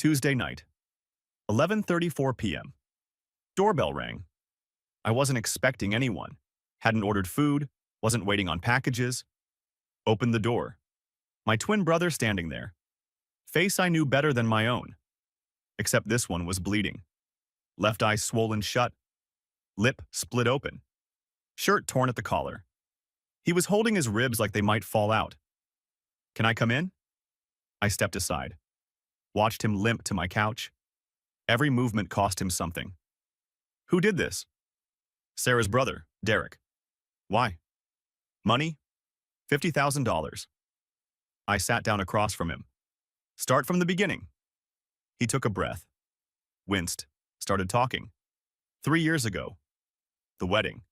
Tuesday night, 11:34 p.m. Doorbell rang. I wasn't expecting anyone. Hadn't ordered food, wasn't waiting on packages. Opened the door. My twin brother standing there. Face I knew better than my own. Except this one was bleeding. Left eye swollen shut. Lip split open. Shirt torn at the collar. He was holding his ribs like they might fall out. "Can I come in?" I stepped aside. Watched him limp to my couch. Every movement cost him something. "Who did this?" "Sarah's brother, Derek." "Why?" "Money? $50,000. I sat down across from him. "Start from the beginning." He took a breath. Winced. Started talking. 3 years ago. The wedding.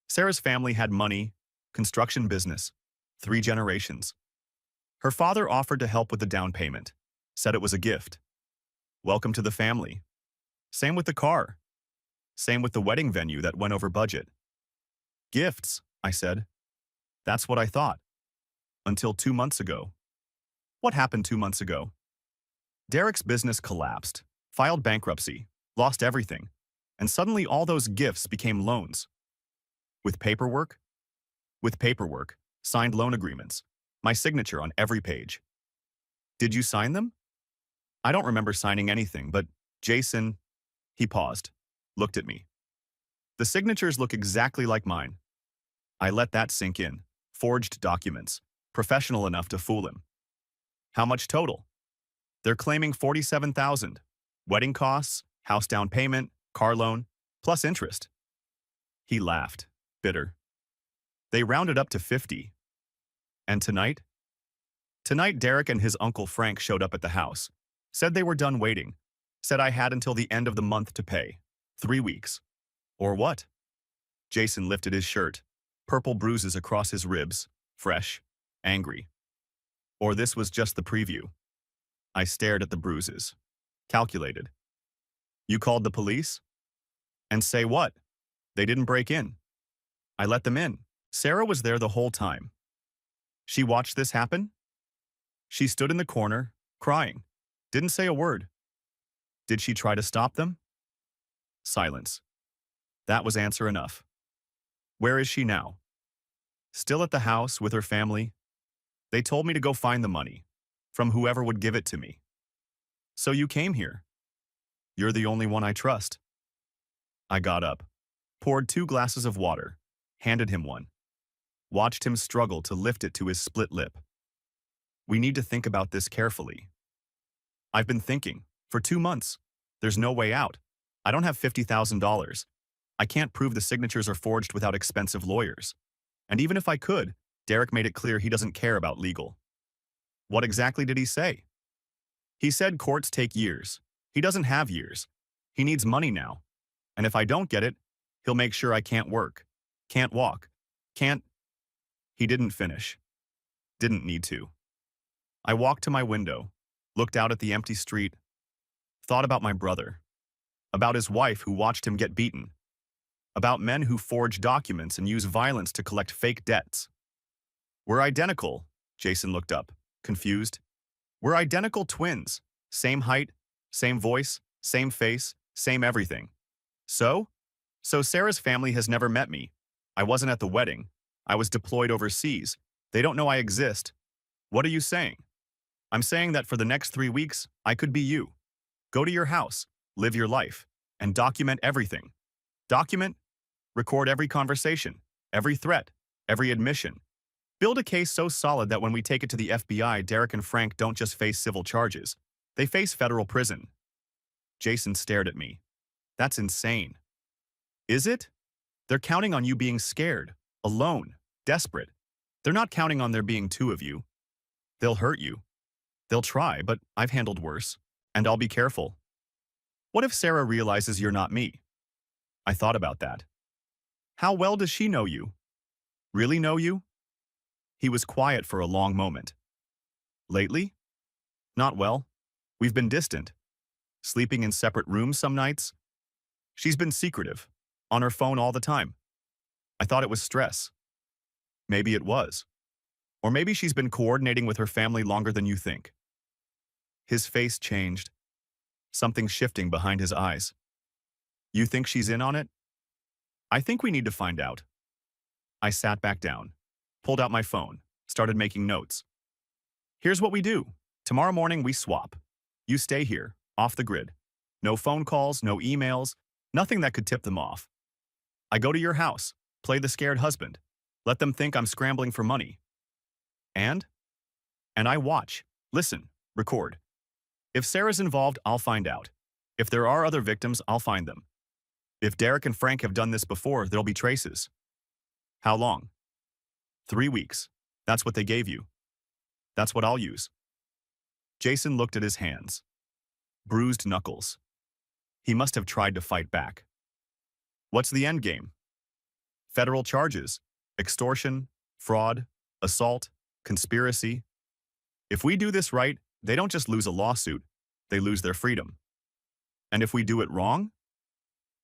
Sarah's family had money, construction business, 3 generations. Her father offered to help with the down payment. Said it was a gift. Welcome to the family. Same with the car. Same with the wedding venue that went over budget. "Gifts," I said. "That's what I thought. Until 2 months ago." "What happened 2 months ago?" "Derek's business collapsed, filed bankruptcy, lost everything, and suddenly all those gifts became loans." "With paperwork?" "With paperwork, signed loan agreements, my signature on every page." "Did you sign them?" "I don't remember signing anything, but Jason..." He paused, looked at me. "The signatures look exactly like mine." I let that sink in. Forged documents, professional enough to fool him. "How much total?" "They're claiming 47,000. Wedding costs, house down payment, car loan, plus interest." He laughed, bitter. "They rounded up to 50. And tonight?" "Tonight, Derek and his uncle Frank showed up at the house. Said they were done waiting. Said I had until the end of the month to pay. 3 weeks. Or what?" Jason lifted his shirt. Purple bruises across his ribs. Fresh. Angry. "Or this was just the preview." I stared at the bruises. Calculated. "You called the police?" "And say what? They didn't break in." "I let them in. Sarah was there the whole time." "She watched this happen?" "She stood in the corner, crying. Didn't say a word." "Did she try to stop them?" Silence. That was answer enough. "Where is she now?" "Still at the house with her family. They told me to go find the money. From whoever would give it to me." "So you came here?" "You're the only one I trust." I got up. Poured 2 glasses of water. Handed him one. Watched him struggle to lift it to his split lip. "We need to think about this carefully." "I've been thinking. For 2 months. There's no way out. I don't have $50,000. I can't prove the signatures are forged without expensive lawyers. And even if I could, Derek made it clear he doesn't care about legal." "What exactly did he say?" "He said courts take years. He doesn't have years. He needs money now. And if I don't get it, he'll make sure I can't work, can't walk, can't..." He didn't finish. Didn't need to. I walked to my window, looked out at the empty street, thought about my brother, about his wife who watched him get beaten, about men who forge documents and use violence to collect fake debts. "We're identical," Jason looked up, confused. "We're identical twins. Same height, same voice, same face, same everything. So? So Sarah's family has never met me. I wasn't at the wedding. I was deployed overseas. They don't know I exist. What are you saying?" "I'm saying that for the next 3 weeks, I could be you. Go to your house, live your life, and document everything. Document, record every conversation, every threat, every admission. Build a case so solid that when we take it to the FBI, Derek and Frank don't just face civil charges. They face federal prison." Jason stared at me. "That's insane." "Is it? They're counting on you being scared, alone, desperate. They're not counting on there being 2 of you. They'll hurt you. They'll try, but I've handled worse. And I'll be careful. What if Sarah realizes you're not me?" I thought about that. "How well does she know you? Really know you?" He was quiet for a long moment. "Lately? Not well. We've been distant. Sleeping in separate rooms some nights. She's been secretive, on her phone all the time. I thought it was stress. Maybe it was. Or maybe she's been coordinating with her family longer than you think." His face changed. something shifting behind his eyes. You think she's in on it? I think we need to find out. I sat back down, pulled out my phone, started making notes. Here's what we do. Tomorrow morning we swap. You stay here, off the grid. No phone calls, no emails, nothing that could tip them off. I go to your house, play the scared husband, let them think I'm scrambling for money. And? And I watch, listen, record. If Sarah's involved, I'll find out. If there are other victims, I'll find them. If Derek and Frank have done this before, there'll be traces. How long? 3 weeks. That's what they gave you. That's what I'll use. Jason looked at his hands. Bruised knuckles. He must have tried to fight back. What's the end game? Federal charges, extortion, fraud, assault, conspiracy. If we do this right, they don't just lose a lawsuit, they lose their freedom. And if we do it wrong,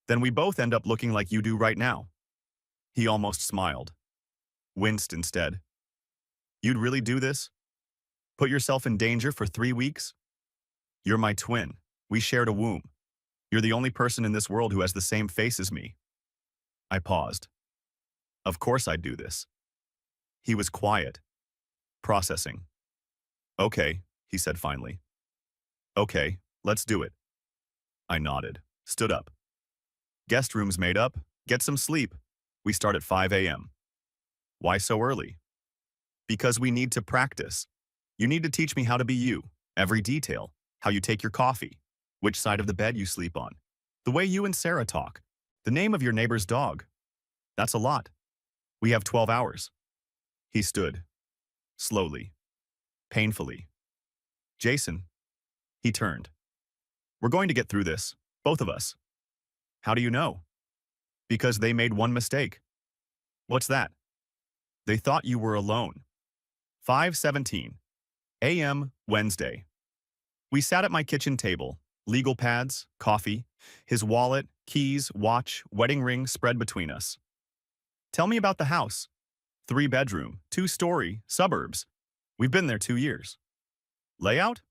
then we both end up looking like you do right now. He almost smiled. Winced instead. You'd really do this? Put yourself in danger for 3 weeks? You're my twin. We shared a womb. You're the only person in this world who has the same face as me. I paused. Of course I'd do this. He was quiet, processing. Okay, he said finally. Okay, let's do it. I nodded, stood up. Guest room's made up. Get some sleep. We start at 5 a.m. Why so early? Because we need to practice. You need to teach me how to be you, every detail, how you take your coffee, which side of the bed you sleep on, the way you and Sarah talk, the name of your neighbor's dog. That's a lot. We have 12 hours. He stood, slowly, painfully. Jason. He turned. We're going to get through this, both of us. How do you know? Because they made one mistake. What's that? They thought you were alone. 5:17 a.m. Wednesday. We sat at my kitchen table, legal pads, coffee, his wallet, keys, watch, wedding ring spread between us. Tell me about the house. 3-bedroom, 2-story, suburbs. We've been there 2 years. Layout?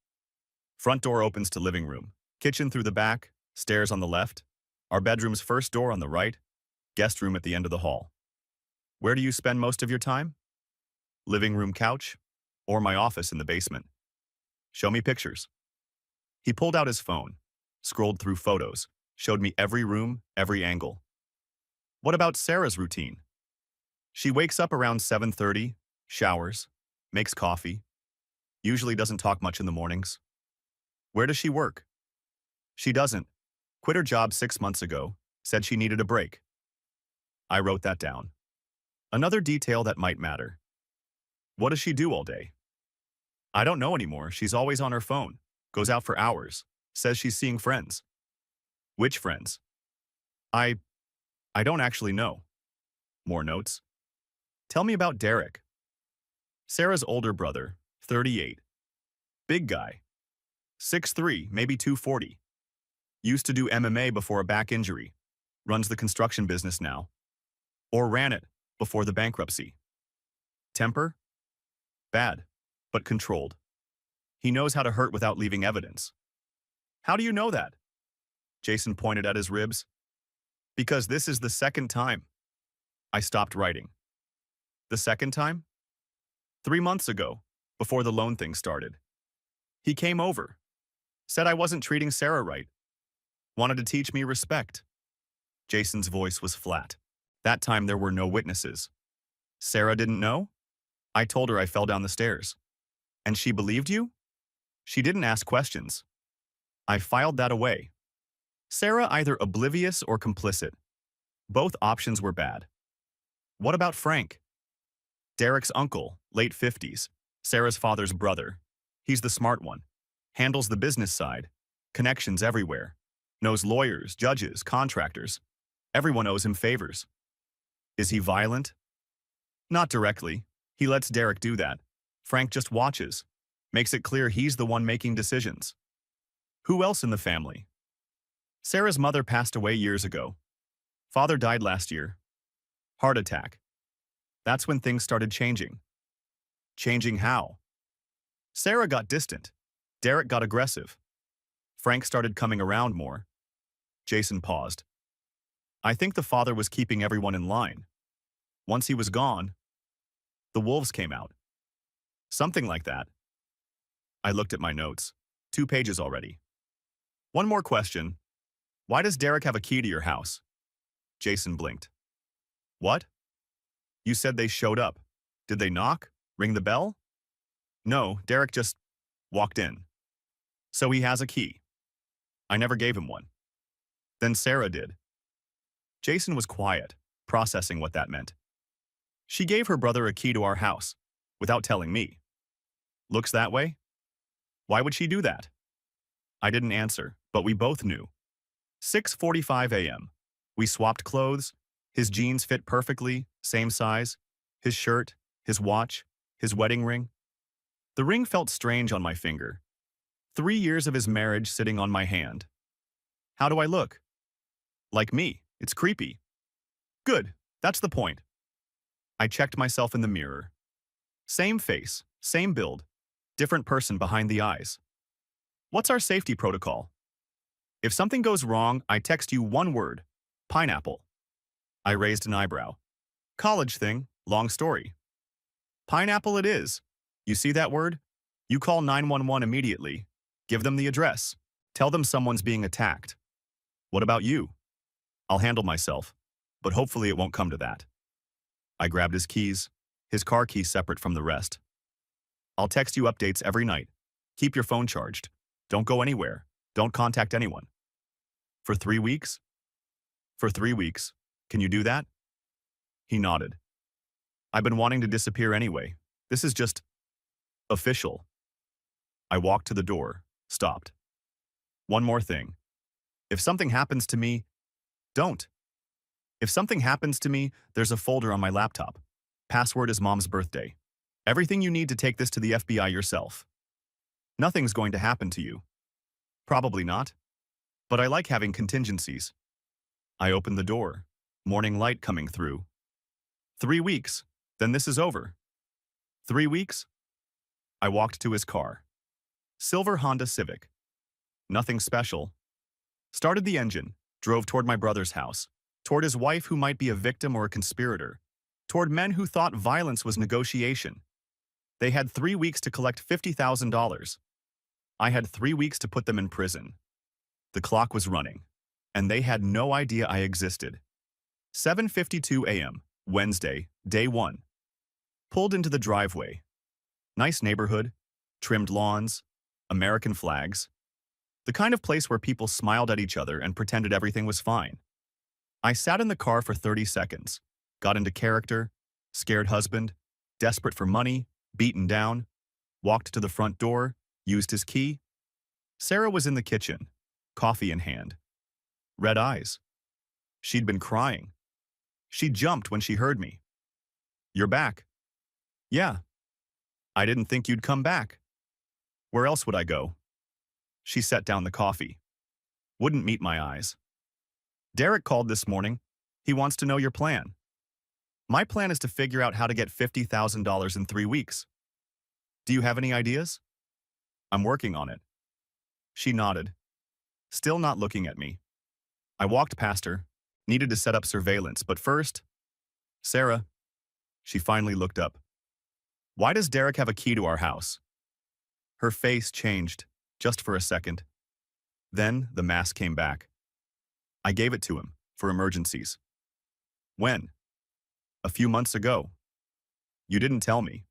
Front door opens to living room, kitchen through the back, stairs on the left, our bedroom's first door on the right, guest room at the end of the hall. Where do you spend most of your time? Living room couch, or my office in the basement. Show me pictures. He pulled out his phone, scrolled through photos, showed me every room, every angle. What about Sarah's routine? She wakes up around 7:30, showers, makes coffee, usually doesn't talk much in the mornings. Where does she work? She doesn't. Quit her job 6 months ago, said she needed a break. I wrote that down. Another detail that might matter. What does she do all day? I don't know anymore. She's always on her phone, goes out for hours, says she's seeing friends. Which friends? I don't actually know. More notes. Tell me about Derek. Sarah's older brother, 38. Big guy. 6'3", maybe 240. Used to do MMA before a back injury. Runs the construction business now. Or ran it before the bankruptcy. Temper? Bad, but controlled. He knows how to hurt without leaving evidence. How do you know that? Jason pointed at his ribs. Because this is the second time. I stopped writing. The second time? 3 months ago, before the loan thing started. He came over. Said I wasn't treating Sarah right. Wanted to teach me respect. Jason's voice was flat. That time there were no witnesses. Sarah didn't know? I told her I fell down the stairs. And she believed you? She didn't ask questions. I filed that away. Sarah either oblivious or complicit. Both options were bad. What about Frank? Derek's uncle, late 50s, Sarah's father's brother. He's the smart one. Handles the business side. Connections everywhere. Knows lawyers, judges, contractors. Everyone owes him favors. Is he violent? Not directly. He lets Derek do that. Frank just watches. Makes it clear he's the one making decisions. Who else in the family? Sarah's mother passed away years ago. Father died last year. Heart attack. That's when things started changing. Changing how? Sarah got distant. Derek got aggressive. Frank started coming around more. Jason paused. I think the father was keeping everyone in line. Once he was gone, the wolves came out. Something like that. I looked at my notes. 2 pages already. One more question. Why does Derek have a key to your house? Jason blinked. What? You said they showed up. Did they knock? Ring the bell? No, Derek just walked in. So he has a key. I never gave him one. Then Sarah did. Jason was quiet, processing what that meant. She gave her brother a key to our house, without telling me. Looks that way? Why would she do that? I didn't answer, but we both knew. 6:45 a.m. We swapped clothes. His jeans fit perfectly, same size. His shirt, his watch, his wedding ring. The ring felt strange on my finger. 3 years of his marriage sitting on my hand. How do I look? Like me. It's creepy. Good. That's the point. I checked myself in the mirror. Same face, same build, different person behind the eyes. What's our safety protocol? If something goes wrong, I text you one word. Pineapple. I raised an eyebrow. College thing, long story. Pineapple it is. You see that word? You call 911 immediately. Give them the address. Tell them someone's being attacked. What about you? I'll handle myself, but hopefully it won't come to that. I grabbed his car keys separate from the rest. I'll text you updates every night. Keep your phone charged. Don't go anywhere. Don't contact anyone. For 3 weeks? For 3 weeks. Can you do that? He nodded. I've been wanting to disappear anyway. This is just official. I walked to the door, stopped. One more thing. If something happens to me, don't. If something happens to me, there's a folder on my laptop. Password is Mom's birthday. Everything you need to take this to the FBI yourself. Nothing's going to happen to you. Probably not. But I like having contingencies. I opened the door. Morning light coming through. 3 weeks. Then this is over. 3 weeks? I walked to his car. Silver Honda Civic. Nothing special. Started the engine. Drove toward my brother's house. Toward his wife who might be a victim or a conspirator. Toward men who thought violence was negotiation. They had 3 weeks to collect $50,000. I had 3 weeks to put them in prison. The clock was running, and they had no idea I existed. 7:52 a.m., Wednesday, day 1. Pulled into the driveway. Nice neighborhood, trimmed lawns, American flags. The kind of place where people smiled at each other and pretended everything was fine. I sat in the car for 30 seconds, got into character, scared husband, desperate for money, beaten down, walked to the front door, used his key. Sarah was in the kitchen, coffee in hand. Red eyes. She'd been crying. She jumped when she heard me. You're back. Yeah. I didn't think you'd come back. Where else would I go? She set down the coffee. Wouldn't meet my eyes. Derek called this morning. He wants to know your plan. My plan is to figure out how to get $50,000 in 3 weeks. Do you have any ideas? I'm working on it. She nodded, still not looking at me. I walked past her, needed to set up surveillance, but first, Sarah. She finally looked up. Why does Derek have a key to our house? Her face changed, just for a second. Then the mask came back. I gave it to him, for emergencies. When? A few months ago. You didn't tell me.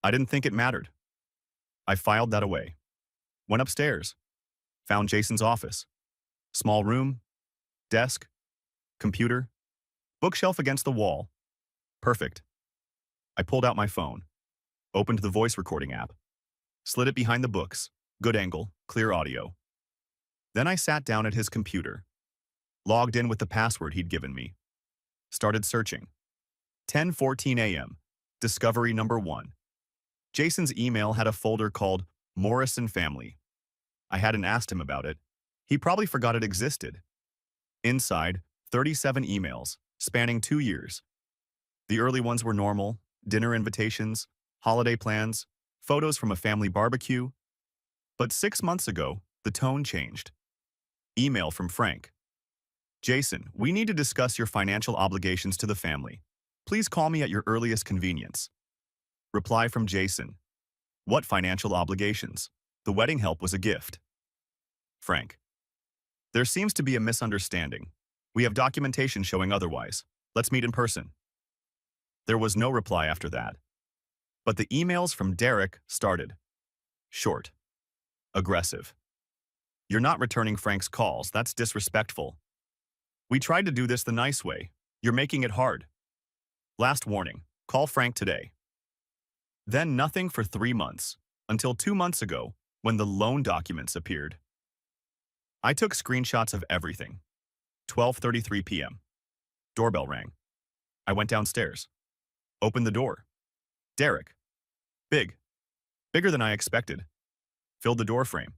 I didn't think it mattered. I filed that away. Went upstairs. Found Jason's office. Small room, desk, computer, bookshelf against the wall. Perfect. I pulled out my phone, opened the voice recording app, slid it behind the books, good angle, clear audio. Then I sat down at his computer, logged in with the password he'd given me, started searching. 10:14 a.m., discovery number 1. Jason's email had a folder called Morrison Family. I hadn't asked him about it. He probably forgot it existed. Inside, 37 emails, spanning 2 years. The early ones were normal, dinner invitations, holiday plans, photos from a family barbecue. But 6 months ago, The tone changed. Email from Frank. Jason, we need to discuss your financial obligations to the family. Please call me at your earliest convenience. Reply from Jason. What financial obligations? The wedding help was a gift. Frank. There seems to be a misunderstanding. We have documentation showing otherwise. Let's meet in person. There was no reply after that. But the emails from Derek started. Short. Aggressive. You're not returning Frank's calls. That's disrespectful. We tried to do this the nice way. You're making it hard. Last warning. Call Frank today. Then nothing for 3 months, until 2 months ago, when the loan documents appeared. I took screenshots of everything. 12:33 p.m. Doorbell rang. I went downstairs. Opened the door. Derek. Big. Bigger than I expected. Filled the door frame.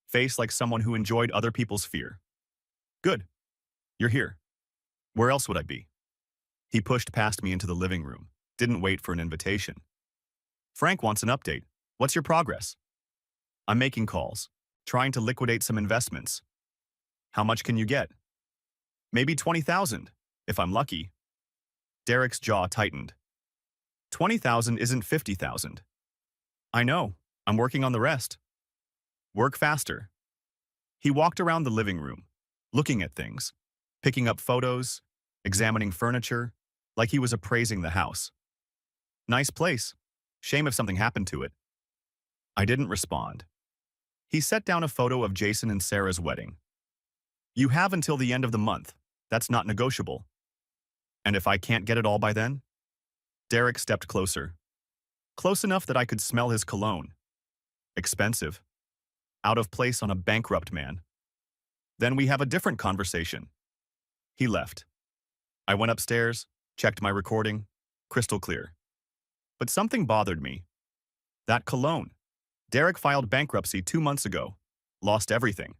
Face like someone who enjoyed other people's fear. Good. You're here. Where else would I be? He pushed past me into the living room. Didn't wait for an invitation. Frank wants an update. What's your progress? I'm making calls. Trying to liquidate some investments. How much can you get? Maybe 20,000, if I'm lucky. Derek's jaw tightened. 20,000 isn't 50,000. I know. I'm working on the rest. Work faster. He walked around the living room, looking at things, picking up photos, examining furniture, like he was appraising the house. Nice place. Shame if something happened to it. I didn't respond. He set down a photo of Jason and Sarah's wedding. You have until the end of the month. That's not negotiable. And if I can't get it all by then? Derek stepped closer. Close enough that I could smell his cologne. Expensive. Out of place on a bankrupt man. Then we have a different conversation. He left. I went upstairs, checked my recording, crystal clear. But something bothered me. That cologne. Derek filed bankruptcy 2 months ago. Lost everything.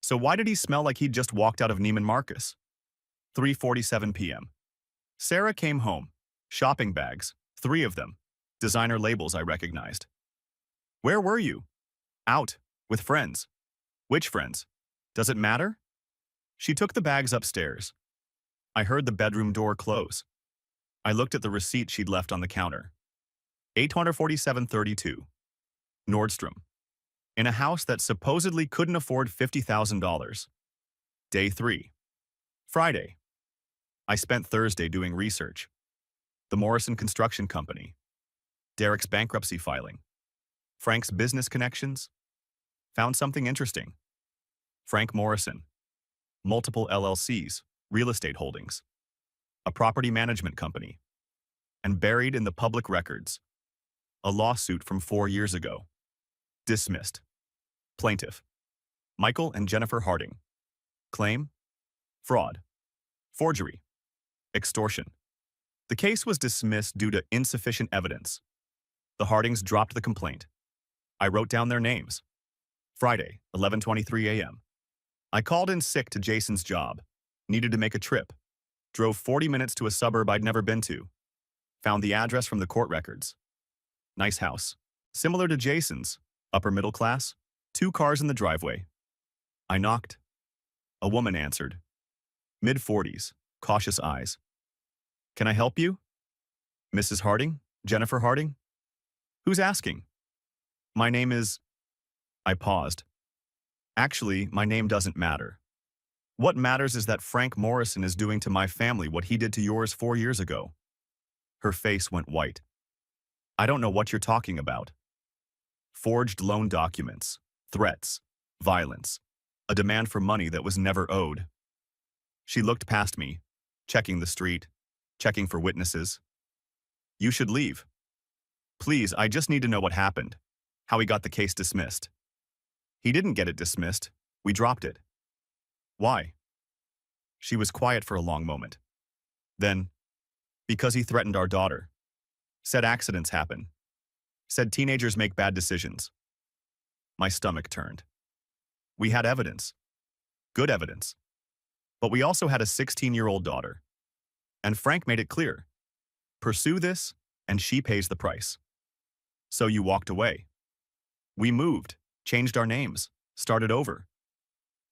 So why did he smell like he'd just walked out of Neiman Marcus? 3:47 p.m. Sarah came home. Shopping bags, 3 of them. Designer labels I recognized. Where were you? Out. With friends. Which friends? Does it matter? She took the bags upstairs. I heard the bedroom door close. I looked at the receipt she'd left on the counter. $847.32. Nordstrom. In a house that supposedly couldn't afford $50,000. Day 3. Friday. I spent Thursday doing research. The Morrison Construction Company. Derek's bankruptcy filing. Frank's business connections. Found something interesting. Frank Morrison. Multiple LLCs, real estate holdings. A property management company. And buried in the public records. A lawsuit from 4 years ago. Dismissed. Plaintiff. Michael and Jennifer Harding. Claim. Fraud. Forgery. Extortion. The case was dismissed due to insufficient evidence. The Hardings dropped the complaint. I wrote down their names. Friday, 11:23 a.m. I called in sick to Jason's job. Needed to make a trip. Drove 40 minutes to a suburb I'd never been to. Found the address from the court records. Nice house. Similar to Jason's. Upper middle class. 2 cars in the driveway. I knocked. A woman answered. Mid-40s. Cautious eyes. Can I help you? Mrs. Harding? Jennifer Harding? Who's asking? My name is... I paused. Actually, my name doesn't matter. What matters is that Frank Morrison is doing to my family what he did to yours 4 years ago. Her face went white. I don't know what you're talking about. Forged loan documents, threats, violence, a demand for money that was never owed. She looked past me, checking the street, checking for witnesses. You should leave. Please, I just need to know what happened, how he got the case dismissed. He didn't get it dismissed. We dropped it. Why? She was quiet for a long moment. Then, because he threatened our daughter. Said accidents happen. Said teenagers make bad decisions. My stomach turned. We had evidence. Good evidence. But we also had a 16-year-old daughter. And Frank made it clear. Pursue this, and she pays the price. So you walked away. We moved, changed our names, Started over.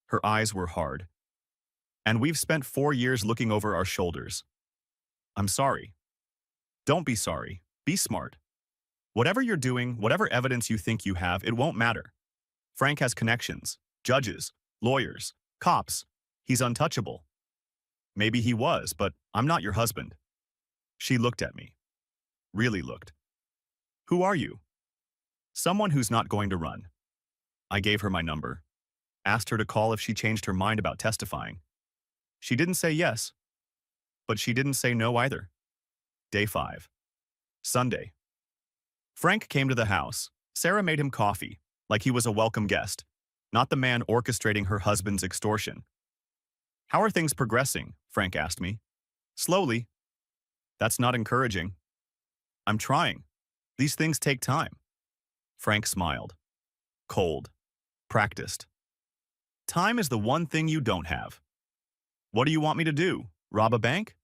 Her eyes were hard. And we've spent 4 years looking over our shoulders. I'm sorry. Don't be sorry. Be smart. Whatever you're doing, whatever evidence you think you have, it won't matter. Frank has connections, judges, lawyers, cops. He's untouchable. Maybe he was, but I'm not your husband. She looked at me. Really looked. Who are you? Someone who's not going to run. I gave her my number. Asked her to call if she changed her mind about testifying. She didn't say yes, but she didn't say no either. Day 5. Sunday. Frank came to the house. Sarah made him coffee, like he was a welcome guest, not the man orchestrating her husband's extortion. How are things progressing? Frank asked me. Slowly. That's not encouraging. I'm trying. These things take time. Frank smiled. Cold. Practiced. Time is the one thing you don't have. What do you want me to do? Rob a bank?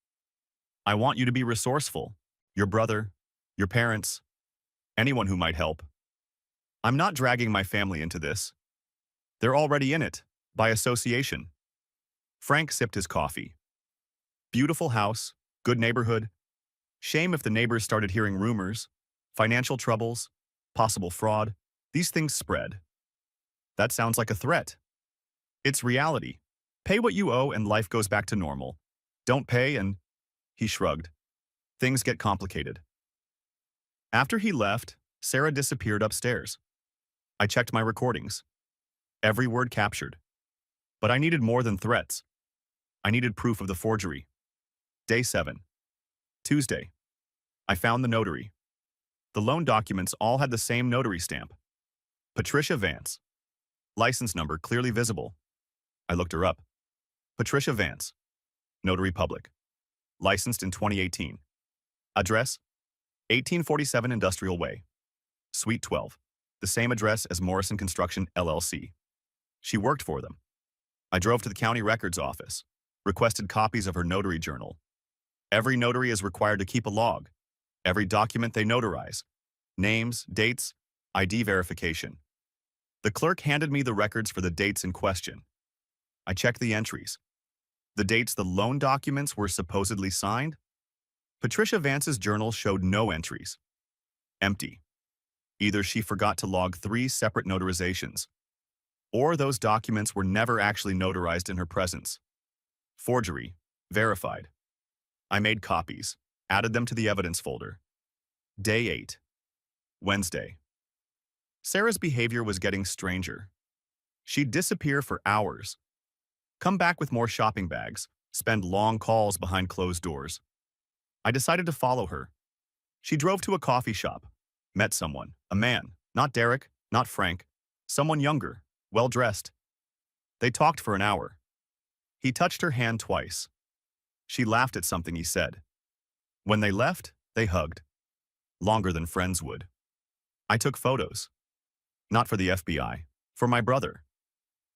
I want you to be resourceful. Your brother, your parents, anyone who might help. I'm not dragging my family into this. They're already in it, by association. Frank sipped his coffee. Beautiful house, good neighborhood. Shame if the neighbors started hearing rumors, financial troubles, possible fraud. These things spread. That sounds like a threat. It's reality. Pay what you owe and life goes back to normal. Don't pay and… He shrugged. Things get complicated. After he left, Sarah disappeared upstairs. I checked my recordings. Every word captured. But I needed more than threats. I needed proof of the forgery. Day 7. Tuesday. I found the notary. The loan documents all had the same notary stamp. Patricia Vance. License number clearly visible. I looked her up. Patricia Vance. Notary Public. Licensed in 2018. Address: 1847 Industrial Way. Suite 12. The same address as Morrison Construction, LLC. She worked for them. I drove to the county records office. Requested copies of her notary journal. Every notary is required to keep a log. Every document they notarize. Names, dates, ID verification. The clerk handed me the records for the dates in question. I checked the entries. The dates the loan documents were supposedly signed? Patricia Vance's journal showed no entries. Empty. Either she forgot to log 3 separate notarizations, or those documents were never actually notarized in her presence. Forgery. Verified. I made copies, added them to the evidence folder. Day 8. Wednesday. Sarah's behavior was getting stranger. She'd disappear for hours. Come back with more shopping bags, spend long calls behind closed doors. I decided to follow her. She drove to a coffee shop, met someone, a man, not Derek, not Frank, someone younger, well-dressed. They talked for an hour. He touched her hand twice. She laughed at something he said. When they left, they hugged. Longer than friends would. I took photos. Not for the FBI, for my brother.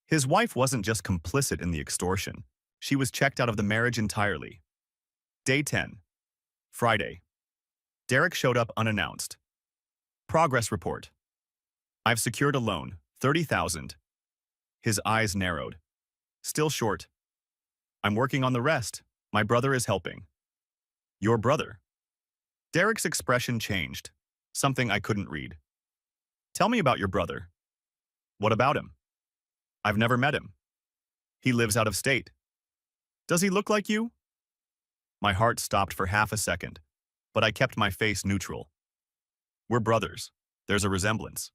His wife wasn't just complicit in the extortion. She was checked out of the marriage entirely. Day 10. Friday. Derek showed up unannounced. Progress report. I've secured a loan, $30,000. His eyes narrowed. Still short. I'm working on the rest. My brother is helping. Your brother? Derek's expression changed. Something I couldn't read. Tell me about your brother. What about him? I've never met him. He lives out of state. Does he look like you? My heart stopped for half a second, but I kept my face neutral. We're brothers. There's a resemblance.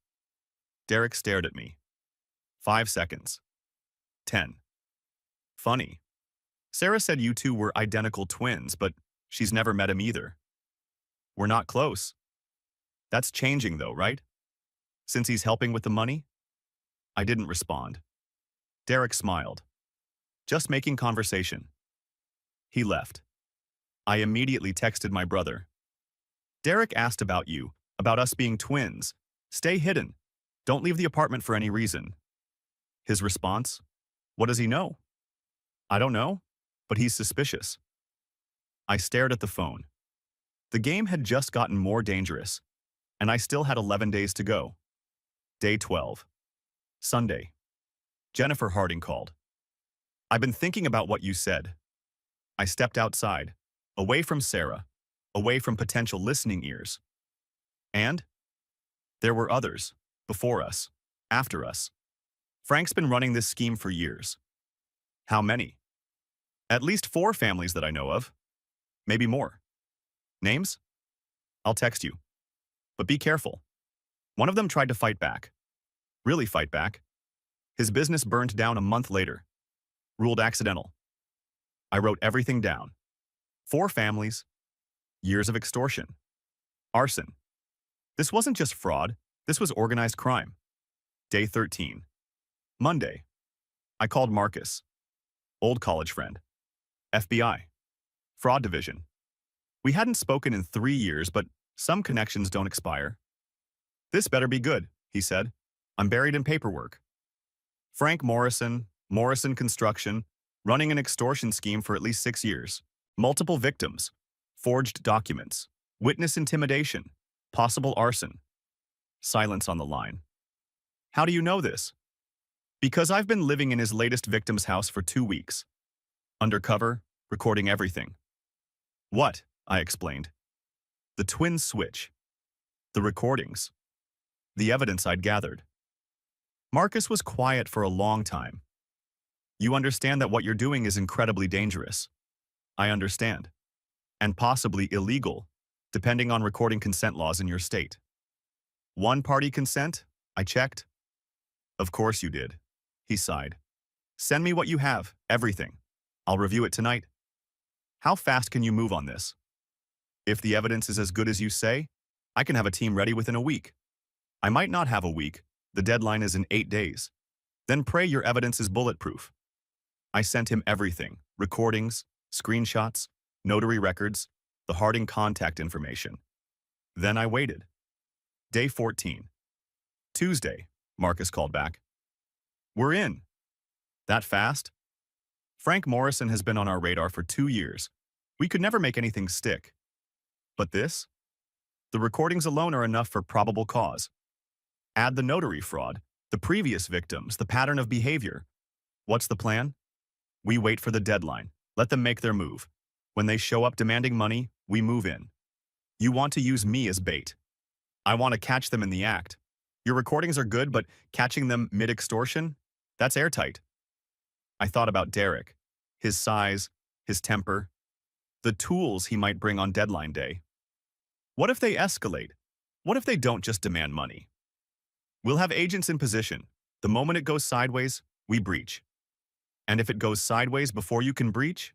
Derek stared at me. 5 seconds. 10. Funny. Sarah said you two were identical twins, but she's never met him either. We're not close. That's changing though, right? Since he's helping with the money? I didn't respond. Derek smiled. Just making conversation. He left. I immediately texted my brother. Derek asked about you, about us being twins. Stay hidden. Don't leave the apartment for any reason. His response? What does he know? I don't know, but he's suspicious. I stared at the phone. The game had just gotten more dangerous, and I still had 11 days to go. Day 12. Sunday. Jennifer Harding called. I've been thinking about what you said. I stepped outside, away from Sarah, away from potential listening ears. And there were others, before us, after us. Frank's been running this scheme for years. How many? At least 4 families that I know of. Maybe more. Names? I'll text you. But be careful. One of them tried to fight back. Really fight back. His business burned down a month later. Ruled accidental. I wrote everything down. 4 families. Years of extortion. Arson. This wasn't just fraud. This was organized crime. Day 13. Monday. I called Marcus. Old college friend. FBI. Fraud division. We hadn't spoken in 3 years, but some connections don't expire. This better be good, he said. I'm buried in paperwork. Frank Morrison, Morrison Construction, running an extortion scheme for at least 6 years. Multiple victims. Forged documents. Witness intimidation. Possible arson. Silence on the line. How do you know this? Because I've been living in his latest victim's house for 2 weeks. Undercover, recording everything. What? I explained. The twin switch. The recordings. The evidence I'd gathered. Marcus was quiet for a long time. You understand that what you're doing is incredibly dangerous. I understand. And possibly illegal, depending on recording consent laws in your state. One-party consent? I checked. Of course you did. He sighed. Send me what you have, everything. I'll review it tonight. How fast can you move on this? If the evidence is as good as you say, I can have a team ready within a week. I might not have a week. The deadline is in 8 days. Then pray your evidence is bulletproof. I sent him everything, recordings, screenshots, notary records, the Harding contact information. Then I waited. Day 14. Tuesday, Marcus called back. We're in. That fast? Frank Morrison has been on our radar for 2 years. We could never make anything stick. But this? The recordings alone are enough for probable cause. Add the notary fraud, the previous victims, the pattern of behavior. What's the plan? We wait for the deadline. Let them make their move. When they show up demanding money, we move in. You want to use me as bait. I want to catch them in the act. Your recordings are good, but catching them mid-extortion? That's airtight. I thought about Derek, his size, his temper, the tools he might bring on deadline day. What if they escalate? What if they don't just demand money? We'll have agents in position. The moment it goes sideways, we breach. And if it goes sideways before you can breach?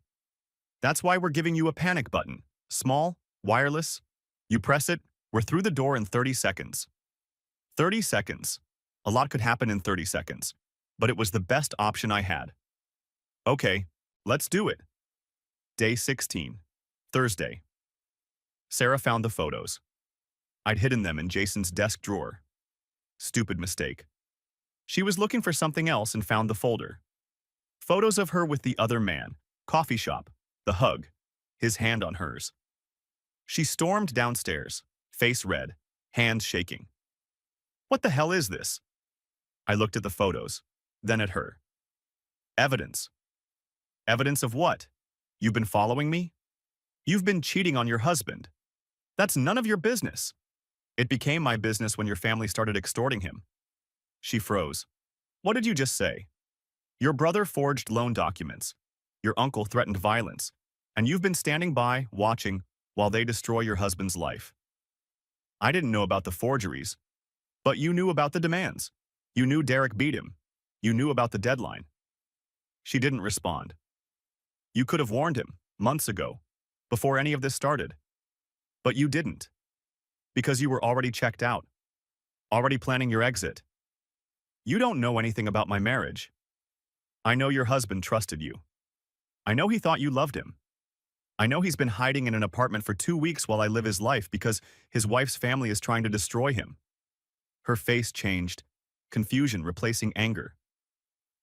That's why we're giving you a panic button. Small, wireless. You press it, we're through the door in 30 seconds. 30 seconds. A lot could happen in 30 seconds. But it was the best option I had. Okay, let's do it. Day 16. Thursday. Sarah found the photos. I'd hidden them in Jason's desk drawer. Stupid mistake. She was looking for something else and found the folder. Photos of her with the other man, coffee shop, the hug, his hand on hers. She stormed downstairs, face red, hands shaking. What the hell is this? I looked at the photos, then at her. Evidence. Evidence of what? You've been following me? You've been cheating on your husband. That's none of your business. It became my business when your family started extorting him. She froze. What did you just say? Your brother forged loan documents. Your uncle threatened violence. And you've been standing by, watching, while they destroy your husband's life. I didn't know about the forgeries. But you knew about the demands. You knew Derek beat him. You knew about the deadline. She didn't respond. You could have warned him, months ago, before any of this started. But you didn't. Because you were already checked out. Already planning your exit. You don't know anything about my marriage. I know your husband trusted you. I know he thought you loved him. I know he's been hiding in an apartment for 2 weeks while I live his life because his wife's family is trying to destroy him. Her face changed, confusion replacing anger.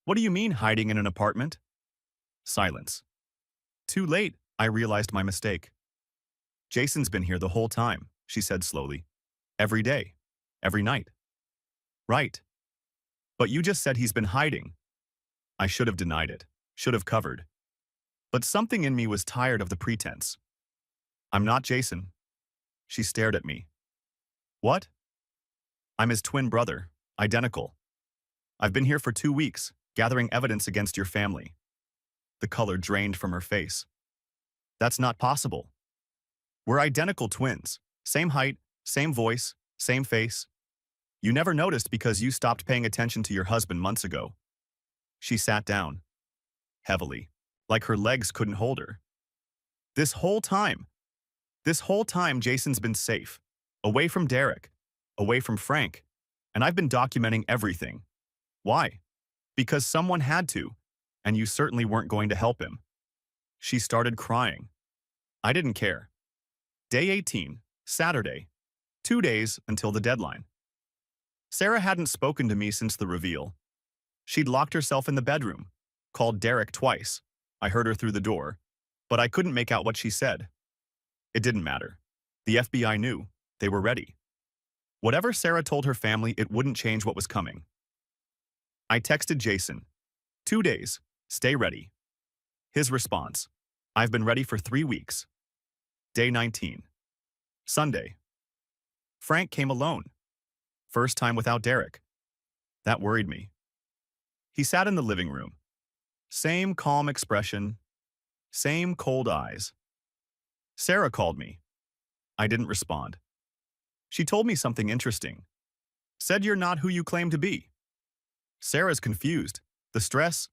What do you mean hiding in an apartment? Silence. Too late, I realized my mistake. Jason's been here the whole time, she said slowly. Every day. Every night. Right. But you just said he's been hiding. I should have denied it, should have covered. But something in me was tired of the pretense. I'm not Jason. She stared at me. What? I'm his twin brother, identical. I've been here for 2 weeks, gathering evidence against your family. The color drained from her face. That's not possible. We're identical twins. Same height, same voice, same face. You never noticed because you stopped paying attention to your husband months ago. She sat down, heavily, like her legs couldn't hold her. This whole time, Jason's been safe, away from Derek, away from Frank, and I've been documenting everything. Why? Because someone had to, and you certainly weren't going to help him. She started crying. I didn't care. Day 18, Saturday, 2 days until the deadline. Sarah hadn't spoken to me since the reveal. She'd locked herself in the bedroom, called Derek twice. I heard her through the door, but I couldn't make out what she said. It didn't matter. The FBI knew. They were ready. Whatever Sarah told her family, it wouldn't change what was coming. I texted Jason. 2 days. Stay ready. His response. I've been ready for 3 weeks. Day 19. Sunday. Frank came alone. First time without Derek. That worried me. He sat in the living room. Same calm expression. Same cold eyes. Sarah called me. I didn't respond. She told me something interesting. Said you're not who you claim to be. Sarah's confused. The stress?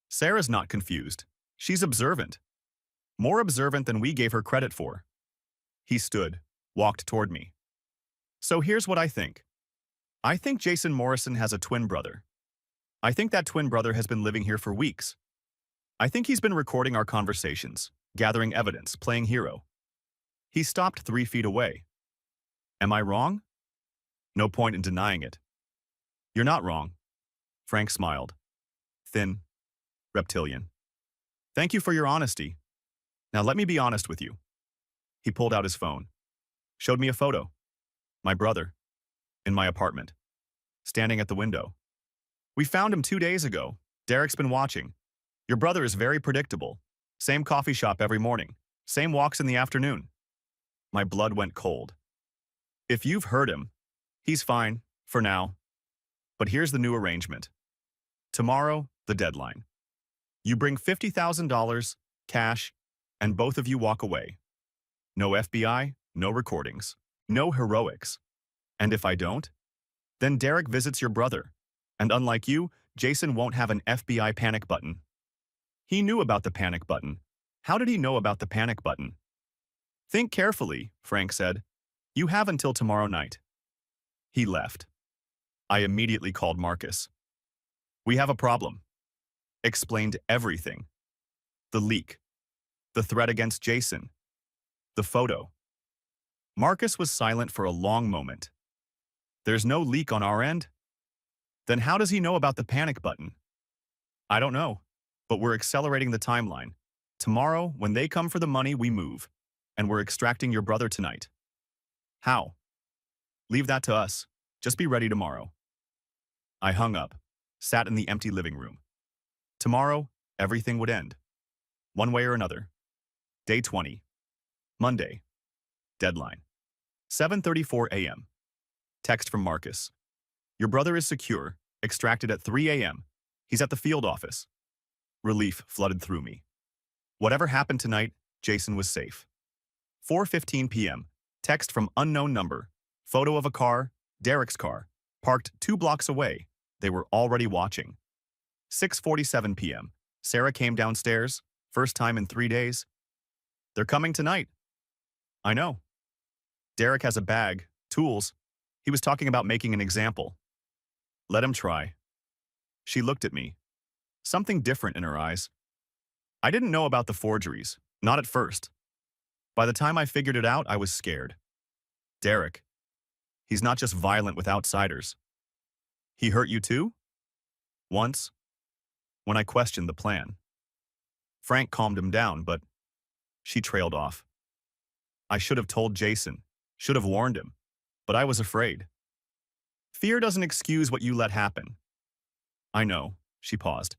Sarah's not confused. She's observant. More observant than we gave her credit for. He stood, walked toward me. So here's what I think. I think Jason Morrison has a twin brother. I think that twin brother has been living here for weeks. I think he's been recording our conversations, gathering evidence, playing hero. He stopped 3 feet away. Am I wrong? No point in denying it. You're not wrong. Frank smiled. Thin. Reptilian. Thank you for your honesty. Now let me be honest with you. He pulled out his phone. Showed me a photo. My brother. In my apartment. Standing at the window. We found him 2 days ago. Derek's been watching. Your brother is very predictable. Same coffee shop every morning. Same walks in the afternoon. My blood went cold. If you've heard him, he's fine, for now. But here's the new arrangement. Tomorrow, the deadline. You bring $50,000, cash, and both of you walk away. No FBI, no recordings, no heroics. And if I don't, then Derek visits your brother. And unlike you, Jason won't have an FBI panic button. He knew about the panic button. How did he know about the panic button? Think carefully, Frank said. You have until tomorrow night. He left. I immediately called Marcus. We have a problem. Explained everything. The leak. The threat against Jason. The photo. Marcus was silent for a long moment. There's no leak on our end? Then how does he know about the panic button? I don't know, but we're accelerating the timeline. Tomorrow, when they come for the money, we move. And we're extracting your brother tonight. How? Leave that to us. Just be ready tomorrow. I hung up, sat in the empty living room. Tomorrow, everything would end. One way or another. Day 20. Monday. Deadline. 7:34 a.m. Text from Marcus. Your brother is secure, extracted at 3 a.m. He's at the field office. Relief flooded through me. Whatever happened tonight, Jason was safe. 4:15 p.m. Text from unknown number. Photo of a car, Derek's car, parked 2 blocks away. They were already watching. 6:47 p.m. Sarah came downstairs, first time in 3 days. They're coming tonight. I know. Derek has a bag, tools. He was talking about making an example. Let him try. She looked at me. Something different in her eyes. I didn't know about the forgeries, not at first. By the time I figured it out, I was scared. Derek. He's not just violent with outsiders. He hurt you too? Once. When I questioned the plan. Frank calmed him down, but she trailed off. I should have told Jason, should have warned him, but I was afraid. Fear doesn't excuse what you let happen. I know, she paused.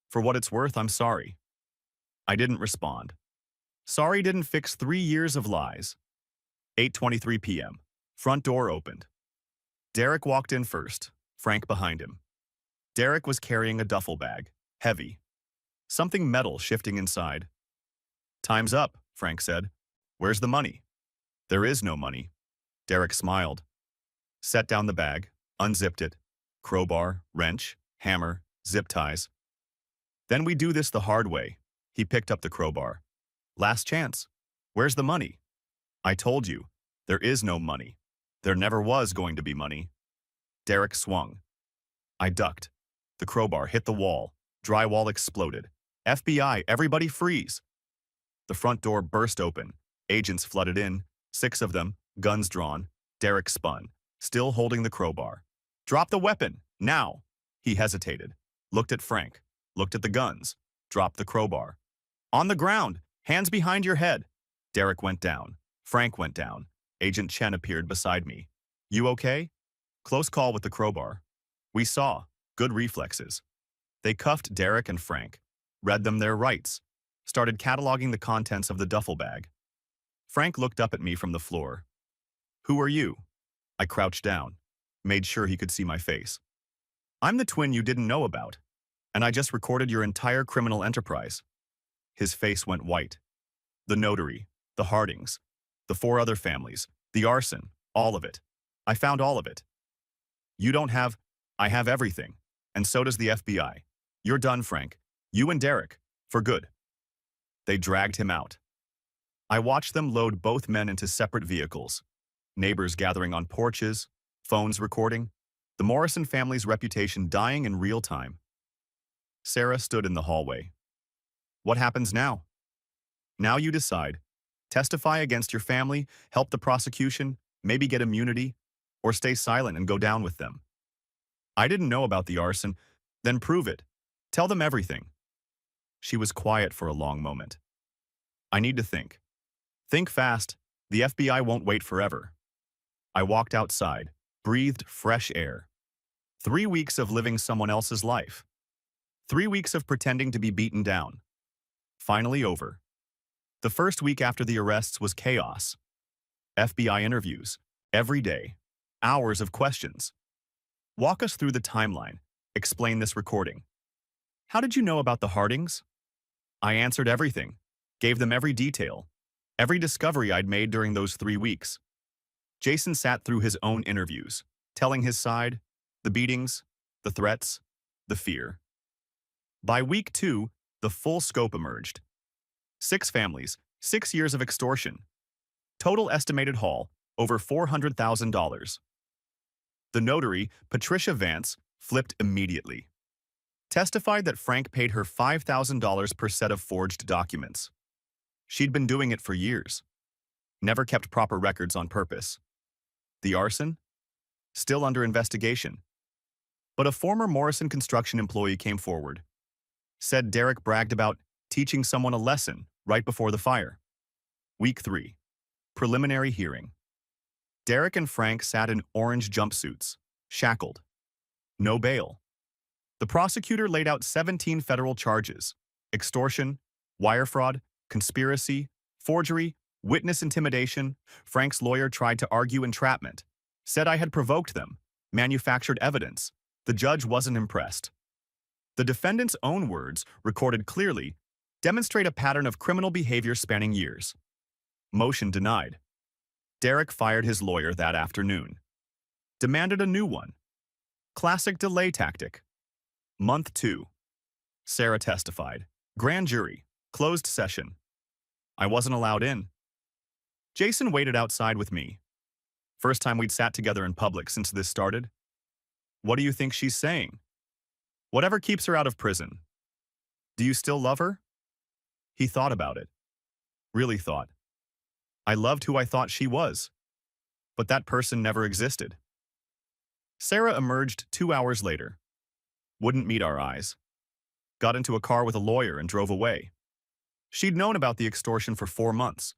For what it's worth, I'm sorry. I didn't respond. Sorry didn't fix 3 years of lies. 8:23 p.m. Front door opened. Derek walked in first, Frank behind him. Derek was carrying a duffel bag, heavy. Something metal shifting inside. Time's up, Frank said. Where's the money? There is no money. Derek smiled. Set down the bag, unzipped it. Crowbar, wrench, hammer, zip ties. Then we do this the hard way. He picked up the crowbar. Last chance. Where's the money? I told you. There is no money. There never was going to be money. Derek swung. I ducked. The crowbar hit the wall. Drywall exploded. FBI, everybody freeze. The front door burst open. Agents flooded in, 6 of them, guns drawn. Derek spun, still holding the crowbar. Drop the weapon, now. He hesitated, looked at Frank, looked at the guns, dropped the crowbar. On the ground, hands behind your head. Derek went down. Frank went down. Agent Chen appeared beside me. You okay? Close call with the crowbar. We saw. Good reflexes. They cuffed Derek and Frank, read them their rights, started cataloging the contents of the duffel bag. Frank looked up at me from the floor. Who are you? I crouched down, made sure he could see my face. I'm the twin you didn't know about, and I just recorded your entire criminal enterprise. His face went white. The notary, the Hardings, the 4 other families, the arson, all of it. I found all of it. You don't have, I have everything, and so does the FBI. You're done, Frank. You and Derek, for good. They dragged him out. I watched them load both men into separate vehicles, neighbors gathering on porches, phones recording, the Morrison family's reputation dying in real time. Sarah stood in the hallway. What happens now? Now you decide. Testify against your family, help the prosecution, maybe get immunity, or stay silent and go down with them. I didn't know about the arson, then prove it. Tell them everything. She was quiet for a long moment. I need to think. Think fast. The FBI won't wait forever. I walked outside, breathed fresh air. 3 weeks of living someone else's life. 3 weeks of pretending to be beaten down. Finally over. The first week after the arrests was chaos. FBI interviews, every day, hours of questions. Walk us through the timeline. Explain this recording. How did you know about the Hardings? I answered everything, gave them every detail, every discovery I'd made during those 3 weeks. Jason sat through his own interviews, telling his side, the beatings, the threats, the fear. By week 2, the full scope emerged. 6 families, 6 years of extortion. Total estimated haul, over $400,000. The notary, Patricia Vance, flipped immediately. Testified that Frank paid her $5,000 per set of forged documents. She'd been doing it for years. Never kept proper records on purpose. The arson? Still under investigation. But a former Morrison construction employee came forward. Said Derek bragged about teaching someone a lesson right before the fire. Week 3. Preliminary hearing. Derek and Frank sat in orange jumpsuits, shackled. No bail. The prosecutor laid out 17 federal charges: extortion, wire fraud, conspiracy, forgery, witness intimidation. Frank's lawyer tried to argue entrapment, said I had provoked them, manufactured evidence. The judge wasn't impressed. The defendant's own words, recorded clearly, demonstrate a pattern of criminal behavior spanning years. Motion denied. Derek fired his lawyer that afternoon. Demanded a new one. Classic delay tactic. Month 2. Sarah testified. Grand jury. Closed session. I wasn't allowed in. Jason waited outside with me. First time we'd sat together in public since this started. What do you think she's saying? Whatever keeps her out of prison. Do you still love her? He thought about it. Really thought. I loved who I thought she was. But that person never existed. Sarah emerged 2 hours later. Wouldn't meet our eyes. Got into a car with a lawyer and drove away. She'd known about the extortion for 4 months.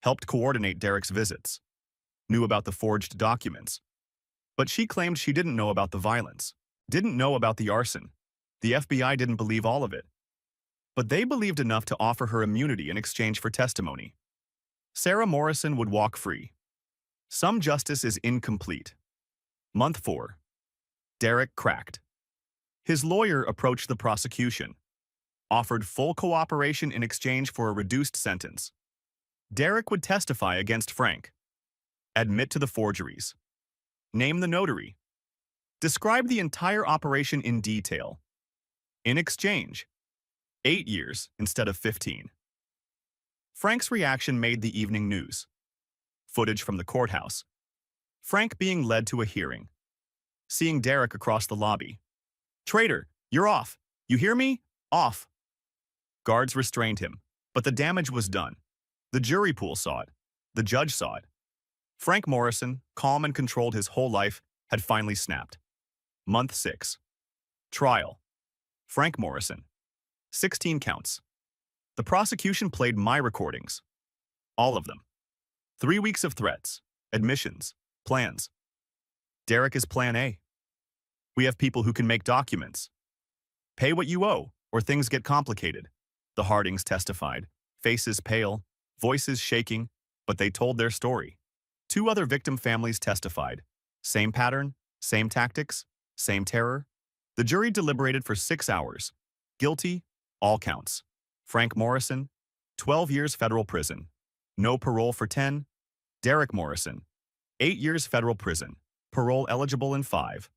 Helped coordinate Derek's visits. Knew about the forged documents. But she claimed she didn't know about the violence. Didn't know about the arson. The FBI didn't believe all of it. but they believed enough to offer her immunity in exchange for testimony. Sarah Morrison would walk free. Some justice is incomplete. Month 4. Derek cracked. His lawyer approached the prosecution, offered full cooperation in exchange for a reduced sentence. Derek would testify against Frank, admit to the forgeries, name the notary, describe the entire operation in detail. In exchange, 8 years instead of 15. Frank's reaction made the evening news. Footage from the courthouse. Frank being led to a hearing. Seeing Derek across the lobby. "Traitor, you're off. You hear me? Off." Guards restrained him, but the damage was done. The jury pool saw it. The judge saw it. Frank Morrison, calm and controlled his whole life, had finally snapped. Month 6. Trial. Frank Morrison. 16 counts. The prosecution played my recordings. All of them. 3 weeks of threats, admissions, plans. Derek is plan A. We have people who can make documents. Pay what you owe, or things get complicated. The Hardings testified, faces pale, voices shaking, but they told their story. 2 other victim families testified. Same pattern, same tactics, same terror. The jury deliberated for 6 hours. Guilty, all counts. Frank Morrison, 12 years federal prison. No parole for 10. Derek Morrison, 8 years federal prison. Parole eligible in 5.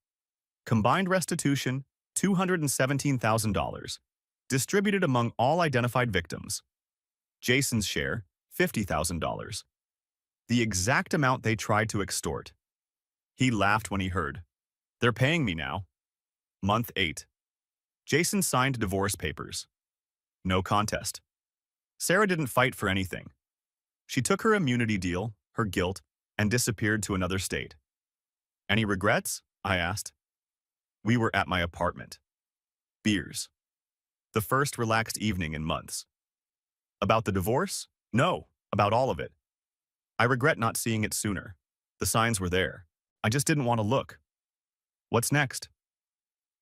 Combined restitution, $217,000. Distributed among all identified victims. Jason's share, $50,000. The exact amount they tried to extort. He laughed when he heard. "They're paying me now." Month 8. Jason signed divorce papers. No contest. Sarah didn't fight for anything. She took her immunity deal, her guilt, and disappeared to another state. "Any regrets?" I asked. We were at my apartment. Beers. The first relaxed evening in months. About the divorce? No, about all of it. I regret not seeing it sooner. The signs were there. I just didn't want to look. What's next?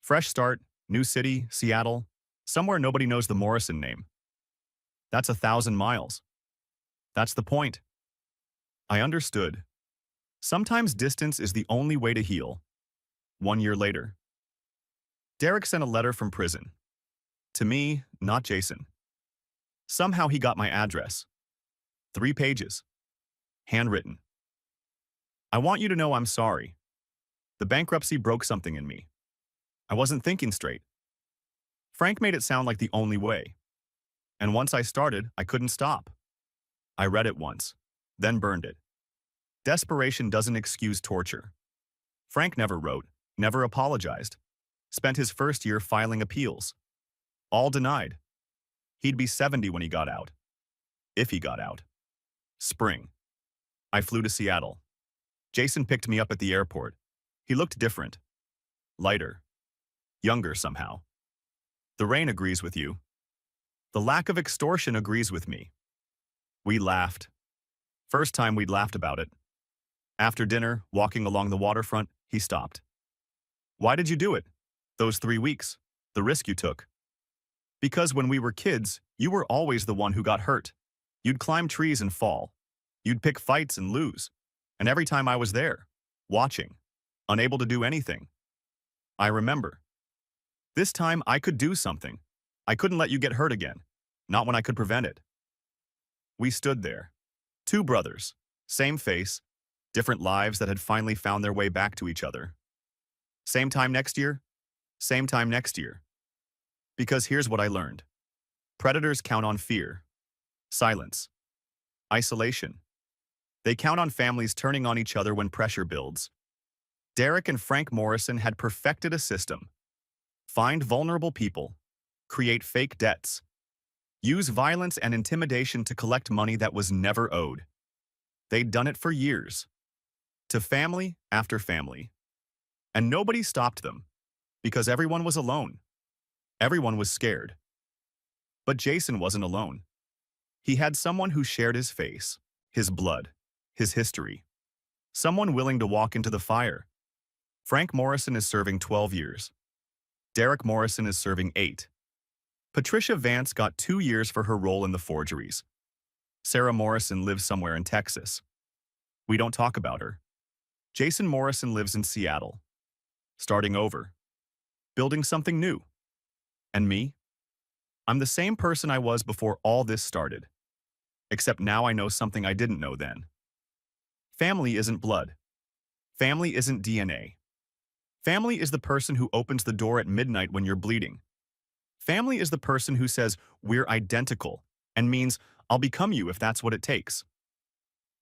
Fresh start, new city, Seattle, somewhere nobody knows the Morrison name. That's 1,000 miles. That's the point. I understood. Sometimes distance is the only way to heal. 1 year later. Derek sent a letter from prison. To me, not Jason. Somehow he got my address. 3 pages. Handwritten. "I want you to know I'm sorry. The bankruptcy broke something in me. I wasn't thinking straight. Frank made it sound like the only way. And once I started, I couldn't stop. I read it once, then burned it. Desperation doesn't excuse torture. Frank never wrote, never apologized. Spent his first year filing appeals. All denied. He'd be 70 when he got out. If he got out. Spring. I flew to Seattle. Jason picked me up at the airport. He looked different. Lighter. Younger somehow. The rain agrees with you. The lack of extortion agrees with me. We laughed. First time we'd laughed about it. After dinner, walking along the waterfront, he stopped. "Why did you do it? Those 3 weeks. The risk you took." "Because when we were kids, you were always the one who got hurt. You'd climb trees and fall. You'd pick fights and lose. And every time I was there, watching, unable to do anything. I remember. This time I could do something. I couldn't let you get hurt again. Not when I could prevent it." We stood there. 2 brothers, same face, different lives that had finally found their way back to each other. Same time next year? Same time next year. Because here's what I learned. Predators count on fear, silence, isolation. They count on families turning on each other when pressure builds. Derek and Frank Morrison had perfected a system. Find vulnerable people, create fake debts, use violence and intimidation to collect money that was never owed. They'd done it for years, to family after family. And nobody stopped them, because everyone was alone. Everyone was scared. But Jason wasn't alone. He had someone who shared his face, his blood, his history. Someone willing to walk into the fire. Frank Morrison is serving 12 years. Derek Morrison is serving 8. Patricia Vance got 2 years for her role in the forgeries. Sarah Morrison lives somewhere in Texas. We don't talk about her. Jason Morrison lives in Seattle. Starting over. Building something new. And me? I'm the same person I was before all this started. Except now I know something I didn't know then. Family isn't blood. Family isn't DNA. Family is the person who opens the door at midnight when you're bleeding. Family is the person who says, "We're identical," and means, "I'll become you if that's what it takes."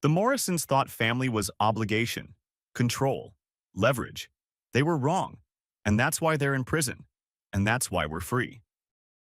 The Morrisons thought family was obligation, control, leverage. They were wrong, and that's why they're in prison, and that's why we're free.